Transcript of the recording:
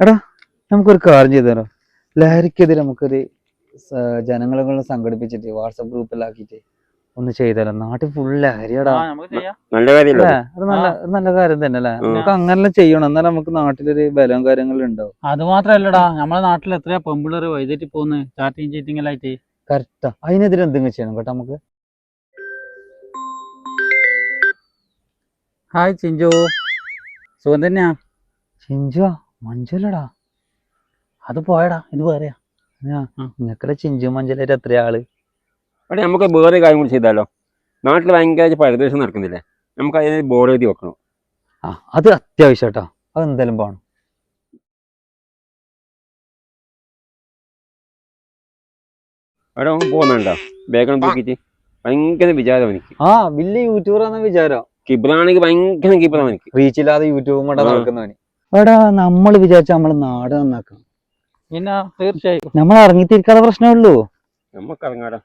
എടാ നമുക്കൊരു കാര്യം ചെയ്തു തരാം. ലഹരിക്കെതിരെ നമുക്കൊരു ജനങ്ങളെ കൊണ്ട് സംഘടിപ്പിച്ചിട്ട് വാട്സപ്പ് ഗ്രൂപ്പിലാക്കിയിട്ട് ഒന്ന് ചെയ്താലോ. നാട്ടിൽ ഫുൾ ലഹരിയടാ. നല്ല കാര്യമല്ലേ അത് നല്ല കാര്യം തന്നെ അല്ലേ? നമുക്ക് അങ്ങനെല്ലാം ചെയ്യണം, എന്നാലും നമുക്ക് നാട്ടിലൊരു ബലവും കാര്യങ്ങളും ഉണ്ടാവും. അത് മാത്രല്ലടാ, നമ്മളെ നാട്ടിൽ എത്രയാ പെമ്പിള്ളേർ വൈകിട്ട് പോന്ന് ചാറ്റിങ് ചീറ്റിങ്ങലായിട്ട്. കറക്റ്റാ. അതിനെതിരെ എന്തെങ്കിലും ചെയ്യണം കേട്ടോ നമുക്ക്. ഹായ് ചിഞ്ചു, സുഖം തന്നെയാ? ചിഞ്ചുവാ? മഞ്ജുലടാ. അത് പോയടാ, ഇത് പറയാ. നിങ്ങൾക്കിടെ ചിഞ്ചു മഞ്ജുലായിട്ട് എത്ര ആള്? അവിടെ നമുക്ക് വേറെ കാര്യം കൂടി ചെയ്താലോ. നാട്ടിൽ ഭയങ്കര പരിദേശം നടക്കുന്നില്ലേ, നമുക്ക് അതിന് ബോർഡ് എഴുതി വെക്കണം. അത് അത്യാവശ്യം കേട്ടോ, അത് എന്തായാലും പോകണം. അവിടെ പോകുന്നുണ്ടോ ബാഗൊന്നും തൂക്കിയിട്ട്? ഭയങ്കര വിചാരം എനിക്ക്. വലിയ യൂട്യൂബറാന്ന വിചാരം. കിബറാണെങ്കിൽ ഭയങ്കര കിബറാണ് എനിക്ക്. റീച്ചില്ലാതെ യൂട്യൂബും കൂടെ നടക്കുന്നവന്. എടാ നമ്മൾ വിചാരിച്ച നമ്മള് നാട് നന്നാക്കണം. പിന്നെ തീർച്ചയായും നമ്മൾ ഇറങ്ങിത്തിരിക്കാതെ പ്രശ്നമുള്ളൂ. നമുക്ക് ഇറങ്ങാടാ.